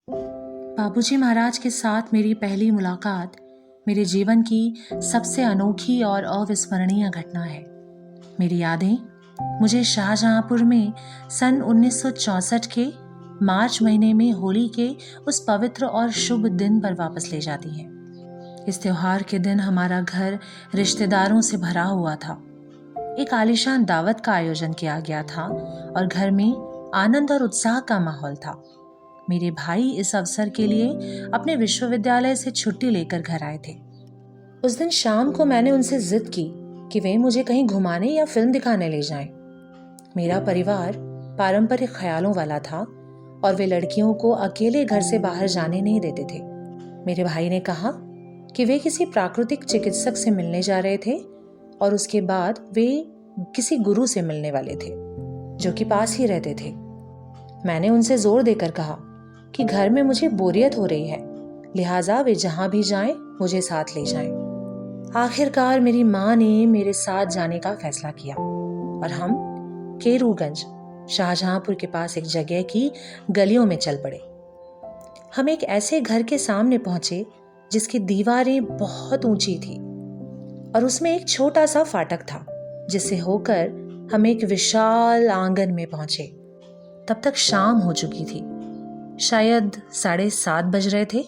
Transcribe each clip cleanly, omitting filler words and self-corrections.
बाबूजी महाराज के साथ मेरी पहली मुलाकात मेरे जीवन की सबसे अनोखी और अविस्मरणीय घटना है। मेरी यादें मुझे शाहजहांपुर में सन 1964 के मार्च महीने में होली के उस पवित्र और शुभ दिन पर वापस ले जाती हैं। इस त्योहार के दिन हमारा घर रिश्तेदारों से भरा हुआ था। एक आलीशान दावत का आयोजन किया गया था और घर में आनंद और उत्साह का माहौल था। मेरे भाई इस अवसर के लिए अपने विश्वविद्यालय से छुट्टी लेकर घर आए थे। उस दिन शाम को मैंने उनसे जिद की कि वे मुझे कहीं घुमाने या फिल्म दिखाने ले जाएं। मेरा परिवार पारंपरिक ख्यालों वाला था और वे लड़कियों को अकेले घर से बाहर जाने नहीं देते थे। मेरे भाई ने कहा कि वे किसी प्राकृतिक चिकित्सक से मिलने जा रहे थे और उसके बाद वे किसी गुरु से मिलने वाले थे जो कि पास ही रहते थे। मैंने उनसे जोर देकर कहा कि घर में मुझे बोरियत हो रही है, लिहाजा वे जहां भी जाएं मुझे साथ ले जाएं। आखिरकार मेरी माँ ने मेरे साथ जाने का फैसला किया और हम केरूगंज शाहजहांपुर के पास एक जगह की गलियों में चल पड़े। हम एक ऐसे घर के सामने पहुंचे जिसकी दीवारें बहुत ऊंची थी और उसमें एक छोटा सा फाटक था जिससे होकर हम एक विशाल आंगन में पहुंचे। तब तक शाम हो चुकी थी, शायद 7:30 बज रहे थे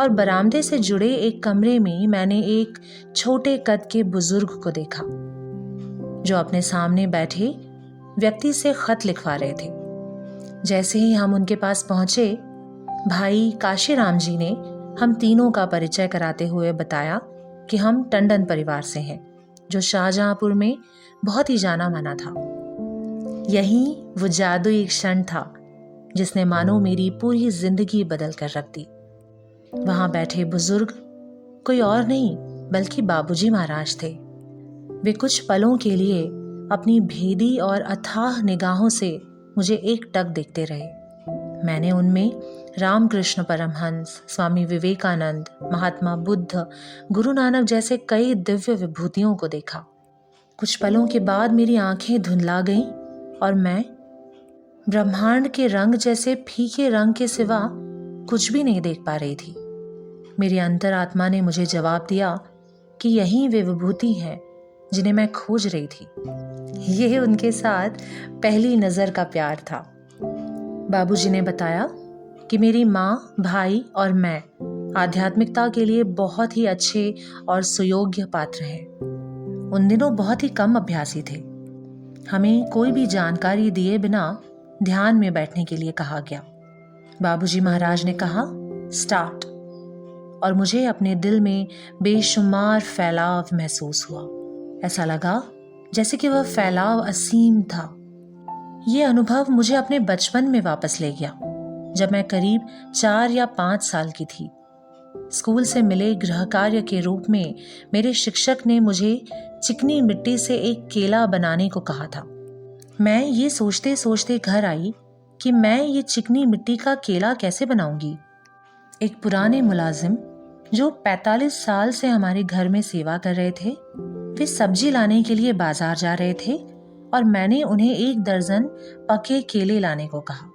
और बरामदे से जुड़े एक कमरे में मैंने एक छोटे कद के बुजुर्ग को देखा जो अपने सामने बैठे व्यक्ति से खत लिखवा रहे थे। जैसे ही हम उनके पास पहुंचे, भाई काशीराम जी ने हम तीनों का परिचय कराते हुए बताया कि हम टंडन परिवार से हैं जो शाहजहांपुर में बहुत ही जाना माना था। यही वो जादुई क्षण था जिसने मानो मेरी पूरी जिंदगी बदल कर रख दी। वहां बैठे बुजुर्ग कोई और नहीं बल्कि बाबूजी महाराज थे। वे कुछ पलों के लिए अपनी भेदी और अथाह निगाहों से मुझे एकटक देखते रहे। मैंने उनमें रामकृष्ण परमहंस, स्वामी विवेकानंद, महात्मा बुद्ध, गुरु नानक जैसे कई दिव्य विभूतियों को देखा। कुछ पलों के बाद मेरी आंखें धुंधला गईं और मैं ब्रह्मांड के रंग जैसे फीके रंग के सिवा कुछ भी नहीं देख पा रही थी। मेरी अंतरात्मा ने मुझे जवाब दिया कि यही वे विभूति हैं जिन्हें मैं खोज रही थी। यह उनके साथ पहली नजर का प्यार था। बाबूजी ने बताया कि मेरी माँ, भाई और मैं आध्यात्मिकता के लिए बहुत ही अच्छे और सुयोग्य पात्र हैं। उन दिनों बहुत ही कम अभ्यासी थे। हमें कोई भी जानकारी दिए बिना ध्यान में बैठने के लिए कहा गया। बाबूजी महाराज ने कहा स्टार्ट, और मुझे अपने दिल में बेशुमार फैलाव महसूस हुआ। ऐसा लगा जैसे कि वह फैलाव असीम था। यह अनुभव मुझे अपने बचपन में वापस ले गया जब मैं करीब 4 या 5 साल की थी। स्कूल से मिले गृह कार्य के रूप में मेरे शिक्षक ने मुझे चिकनी मिट्टी से एक केला बनाने को कहा था। मैं ये सोचते सोचते घर आई कि मैं ये चिकनी मिट्टी का केला कैसे बनाऊंगी। एक पुराने मुलाजिम जो 45 साल से हमारे घर में सेवा कर रहे थे, वे सब्जी लाने के लिए बाजार जा रहे थे और मैंने उन्हें 1 दर्जन पके केले लाने को कहा।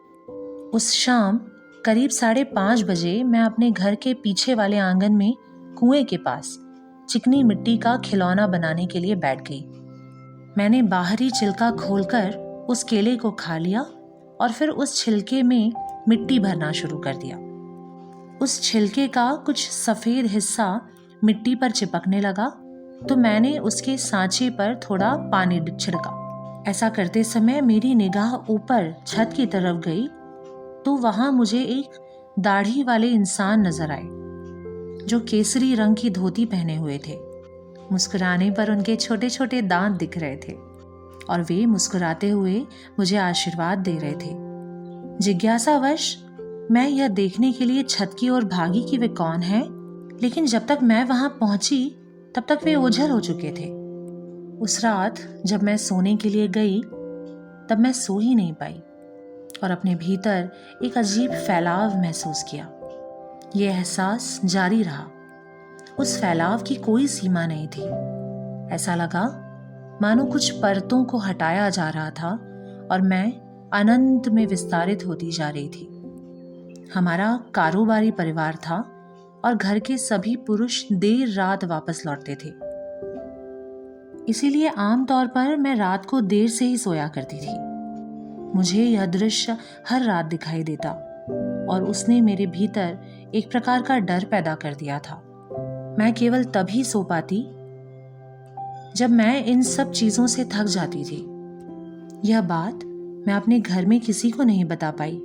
उस शाम करीब 5:30 बजे मैं अपने घर के पीछे वाले आंगन में कुएं के पास चिकनी मिट्टी का खिलौना बनाने के लिए बैठ गई। मैंने बाहरी छिलका खोलकर उस केले को खा लिया और फिर उस छिलके में मिट्टी भरना शुरू कर दिया। उस छिलके का कुछ सफेद हिस्सा मिट्टी पर चिपकने लगा तो मैंने उसके सांचे पर थोड़ा पानी छिड़का। ऐसा करते समय मेरी निगाह ऊपर छत की तरफ गई तो वहां मुझे एक दाढ़ी वाले इंसान नजर आए जो केसरी रंग की धोती पहने हुए थे। मुस्कुराने पर उनके छोटे छोटे दांत दिख रहे थे और वे मुस्कुराते हुए मुझे आशीर्वाद दे रहे थे। जिज्ञासावश मैं यह देखने के लिए छत की ओर भागी कि वे कौन हैं, लेकिन जब तक मैं वहां पहुंची तब तक वे ओझल हो चुके थे। उस रात जब मैं सोने के लिए गई तब मैं सो ही नहीं पाई और अपने भीतर एक अजीब फैलाव महसूस किया। यह एहसास जारी रहा। उस फैलाव की कोई सीमा नहीं थी। ऐसा लगा मानो कुछ परतों को हटाया जा रहा था और मैं अनंत में विस्तारित होती जा रही थी। हमारा कारोबारी परिवार था और घर के सभी पुरुष देर रात वापस लौटते थे। इसीलिए आमतौर पर मैं रात को देर से ही सोया करती थी। मुझे यह दृश्य हर रात दिखाई देता और उसने मेरे भीतर एक प्रकार का डर पैदा कर दिया था। मैं केवल तभी सो पाती जब मैं इन सब चीजों से थक जाती थी। यह बात मैं अपने घर में किसी को नहीं बता पाई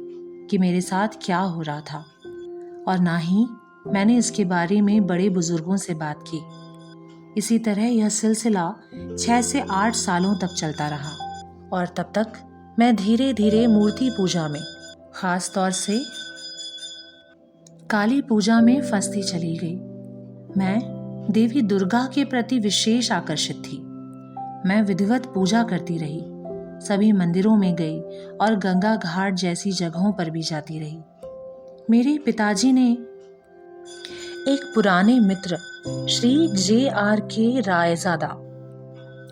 कि मेरे साथ क्या हो रहा था, और ना ही मैंने इसके बारे में बड़े बुजुर्गों से बात की। इसी तरह यह सिलसिला 6 से 8 सालों तक चलता रहा और तब तक मैं धीरे धीरे मूर्ति पूजा में, खास तौर से काली पूजा में फंसती चली गई। मैं देवी दुर्गा के प्रति विशेष आकर्षित थी। मैं विधिवत पूजा करती रही, सभी मंदिरों में गई और गंगा घाट जैसी जगहों पर भी जाती रही। मेरे पिताजी ने एक पुराने मित्र श्री J.R.K. रायजादा,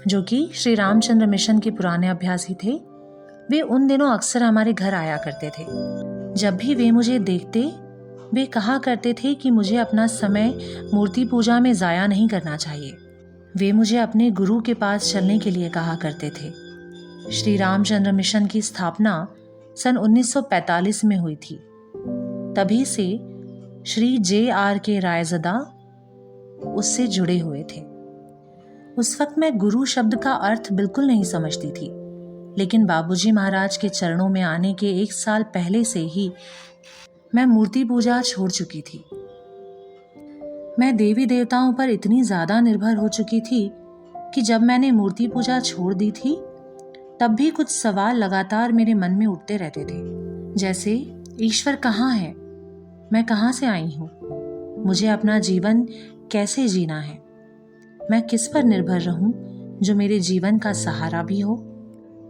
जो कि श्री रामचंद्र मिशन के पुराने अभ्यासी थे, वे उन दिनों अक्सर हमारे घर आया करते थे। जब भी वे मुझे देखते, वे कहा करते थे कि मुझे अपना समय मूर्ति पूजा में ज़ाया नहीं करना चाहिए। वे मुझे अपने गुरु के पास चलने के लिए कहा करते थे। श्री रामचंद्र मिशन की स्थापना सन 1945 में हुई थी। तभी से श्री J.R.K. रायजादा उससे जुड़े हुए थे। उस वक्त मैं गुरु शब्द का अर्थ बिल्कुल नहीं समझती थी, लेकिन बाबूजी महाराज के चरणों में आने के 1 साल पहले से ही मैं मूर्ति पूजा छोड़ चुकी थी। मैं देवी देवताओं पर इतनी ज़्यादा निर्भर हो चुकी थी कि जब मैंने मूर्ति पूजा छोड़ दी थी, तब भी कुछ सवाल लगातार मेरे मन में उठते रहते थे, जैसे ईश्वर कहाँ है, मैं कहाँ से आई हूँ, मुझे अपना जीवन कैसे जीना है, मैं किस पर निर्भर रहूं जो मेरे जीवन का सहारा भी हो।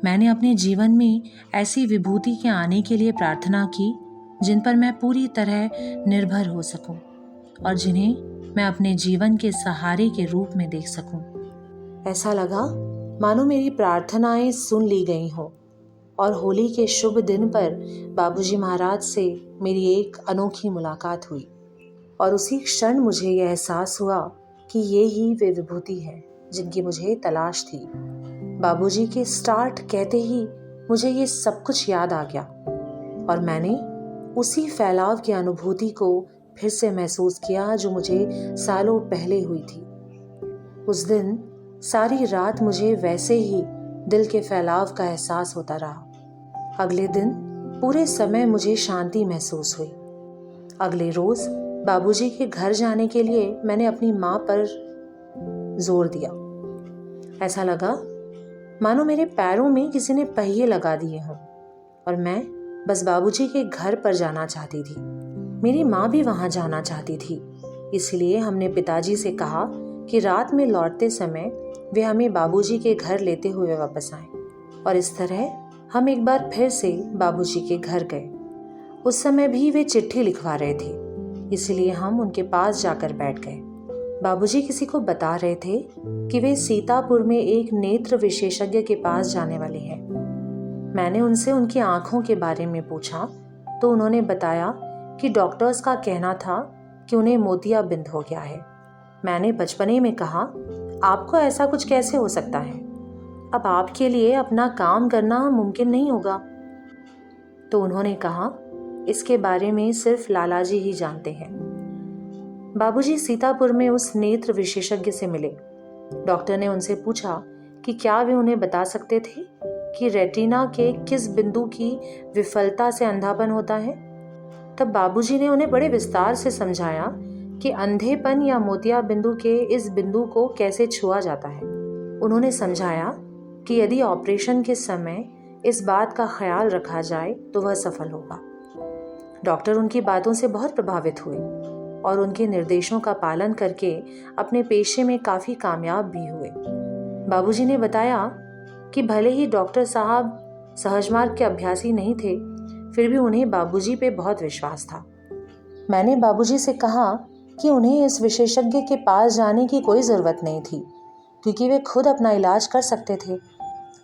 मैंने अपने जीवन में ऐसी विभूति के आने के लिए प्रार्थना की जिन पर मैं पूरी तरह निर्भर हो सकूं और जिन्हें मैं अपने जीवन के सहारे के रूप में देख सकूं। ऐसा लगा मानो मेरी प्रार्थनाएं सुन ली गई हों और होली के शुभ दिन पर बाबूजी महाराज से मेरी एक अनोखी मुलाकात हुई और उसी क्षण मुझे यह एहसास हुआ कि ये ही वे विभूति है जिनकी मुझे तलाश थी। बाबूजी के स्टार्ट कहते ही मुझे ये सब कुछ याद आ गया और मैंने उसी फैलाव की अनुभूति को फिर से महसूस किया जो मुझे सालों पहले हुई थी। उस दिन सारी रात मुझे वैसे ही दिल के फैलाव का एहसास होता रहा। अगले दिन पूरे समय मुझे शांति महसूस हुई। अगले रोज बाबूजी के घर जाने के लिए मैंने अपनी माँ पर जोर दिया। ऐसा लगा मानो मेरे पैरों में किसी ने पहिए लगा दिए हों और मैं बस बाबूजी के घर पर जाना चाहती थी। मेरी माँ भी वहाँ जाना चाहती थी, इसलिए हमने पिताजी से कहा कि रात में लौटते समय वे हमें बाबूजी के घर लेते हुए वापस आए और इस तरह हम एक बार फिर से बाबूजी के घर गए। उस समय भी वे चिट्ठी लिखवा रहे थे, इसलिए हम उनके पास जाकर बैठ गए। बाबूजी किसी को बता रहे थे कि वे सीतापुर में एक नेत्र विशेषज्ञ के पास जाने वाले हैं। मैंने उनसे उनकी आंखों के बारे में पूछा तो उन्होंने बताया कि डॉक्टर्स का कहना था कि उन्हें मोतियाबिंद हो गया है। मैंने बचपने में कहा, आपको ऐसा कुछ कैसे हो सकता है? अब आपके लिए अपना काम करना मुमकिन नहीं होगा। तो उन्होंने कहा, इसके बारे में सिर्फ लालाजी ही जानते हैं। बाबूजी सीतापुर में उस नेत्र विशेषज्ञ से मिले। डॉक्टर ने उनसे पूछा कि क्या वे उन्हें बता सकते थे कि रेटिना के किस बिंदु की विफलता से अंधापन होता है। तब बाबूजी ने उन्हें बड़े विस्तार से समझाया कि अंधेपन या मोतिया बिंदु के इस बिंदु को कैसे छुआ जाता है। उन्होंने समझाया कि यदि ऑपरेशन के समय इस बात का ख्याल रखा जाए तो वह सफल होगा। डॉक्टर उनकी बातों से बहुत प्रभावित हुए और उनके निर्देशों का पालन करके अपने पेशे में काफ़ी कामयाब भी हुए। बाबूजी ने बताया कि भले ही डॉक्टर साहब सहज मार्ग के अभ्यासी नहीं थे, फिर भी उन्हें बाबूजी पे बहुत विश्वास था। मैंने बाबूजी से कहा कि उन्हें इस विशेषज्ञ के पास जाने की कोई ज़रूरत नहीं थी क्योंकि वे खुद अपना इलाज कर सकते थे।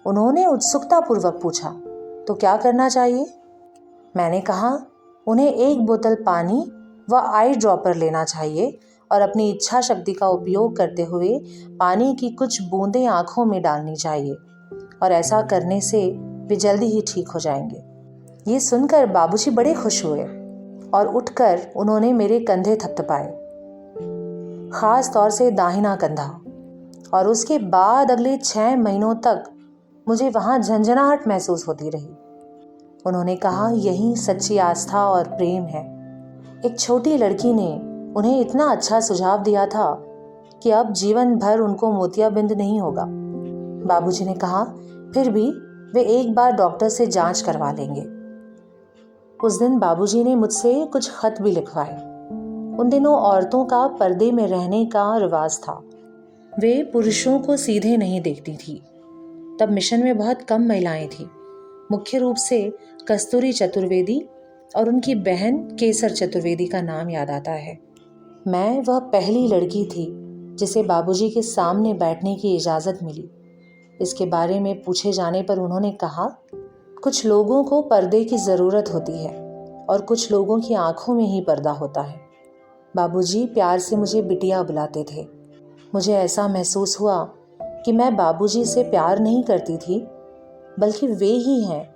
उन्होंने उत्सुकतापूर्वक पूछा, तो क्या करना चाहिए? मैंने कहा, उन्हें एक बोतल पानी व आई ड्रॉपर लेना चाहिए और अपनी इच्छा शक्ति का उपयोग करते हुए पानी की कुछ बूंदें आँखों में डालनी चाहिए और ऐसा करने से वे जल्दी ही ठीक हो जाएंगे। ये सुनकर बाबूजी बड़े खुश हुए और उठकर उन्होंने मेरे कंधे थपथपाए, खास तौर से दाहिना कंधा, और उसके बाद अगले 6 महीनों तक मुझे वहाँ झंझनाहट महसूस होती रही। उन्होंने कहा, यही सच्ची आस्था और प्रेम है। एक छोटी लड़की ने उन्हें इतना अच्छा सुझाव दिया था कि अब जीवन भर उनको मोतियाबिंद नहीं होगा। बाबूजी ने कहा, फिर भी वे एक बार डॉक्टर से जांच करवा लेंगे। उस दिन बाबूजी ने मुझसे कुछ खत भी लिखवाए। उन दिनों औरतों का पर्दे में रहने का रिवाज था। वे पुरुषों को सीधे नहीं देखती थी। तब मिशन में बहुत कम महिलाएं थीं, मुख्य रूप से कस्तूरी चतुर्वेदी और उनकी बहन केसर चतुर्वेदी का नाम याद आता है। मैं वह पहली लड़की थी जिसे बाबूजी के सामने बैठने की इजाज़त मिली। इसके बारे में पूछे जाने पर उन्होंने कहा, कुछ लोगों को पर्दे की ज़रूरत होती है और कुछ लोगों की आंखों में ही पर्दा होता है। बाबूजी प्यार से मुझे बिटिया बुलाते थे। मुझे ऐसा महसूस हुआ कि मैं बाबूजी से प्यार नहीं करती थी, बल्कि वे ही हैं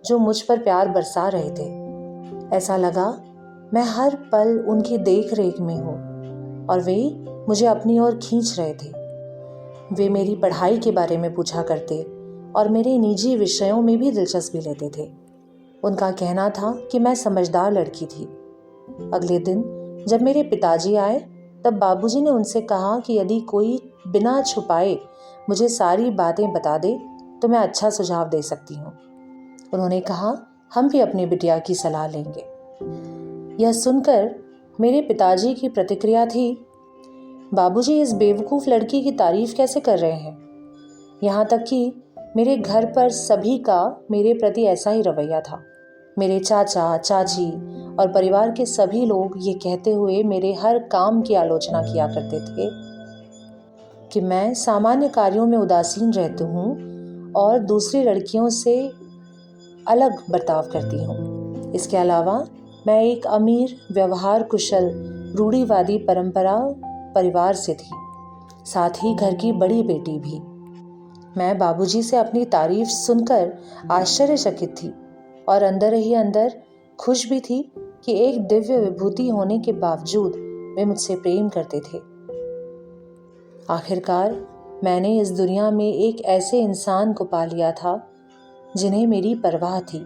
जो मुझ पर प्यार बरसा रहे थे। ऐसा लगा मैं हर पल उनकी देख रेख में हूँ और वे मुझे अपनी ओर खींच रहे थे। वे मेरी पढ़ाई के बारे में पूछा करते और मेरे निजी विषयों में भी दिलचस्पी लेते थे। उनका कहना था कि मैं समझदार लड़की थी। अगले दिन जब मेरे पिताजी आए तब बाबूजी ने उनसे कहा कि यदि कोई बिना छुपाए मुझे सारी बातें बता दे तो मैं अच्छा सुझाव दे सकती हूँ। उन्होंने कहा, हम भी अपनी बिटिया की सलाह लेंगे। यह सुनकर मेरे पिताजी की प्रतिक्रिया थी, बाबूजी इस बेवकूफ़ लड़की की तारीफ कैसे कर रहे हैं। यहाँ तक कि मेरे घर पर सभी का मेरे प्रति ऐसा ही रवैया था। मेरे चाचा, चाची और परिवार के सभी लोग ये कहते हुए मेरे हर काम की आलोचना किया करते थे कि मैं सामान्य कार्यों में उदासीन रहती हूँ और दूसरी लड़कियों से अलग बर्ताव करती हूँ। इसके अलावा मैं एक अमीर, व्यवहार कुशल, रूढ़िवादी परंपरा परिवार से थी, साथ ही घर की बड़ी बेटी भी। मैं बाबूजी से अपनी तारीफ सुनकर आश्चर्यचकित थी और अंदर ही अंदर खुश भी थी कि एक दिव्य विभूति होने के बावजूद वे मुझसे प्रेम करते थे। आखिरकार मैंने इस दुनिया में एक ऐसे इंसान को पा लिया था जिन्हें मेरी परवाह थी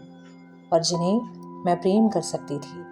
और जिन्हें मैं प्रेम कर सकती थी।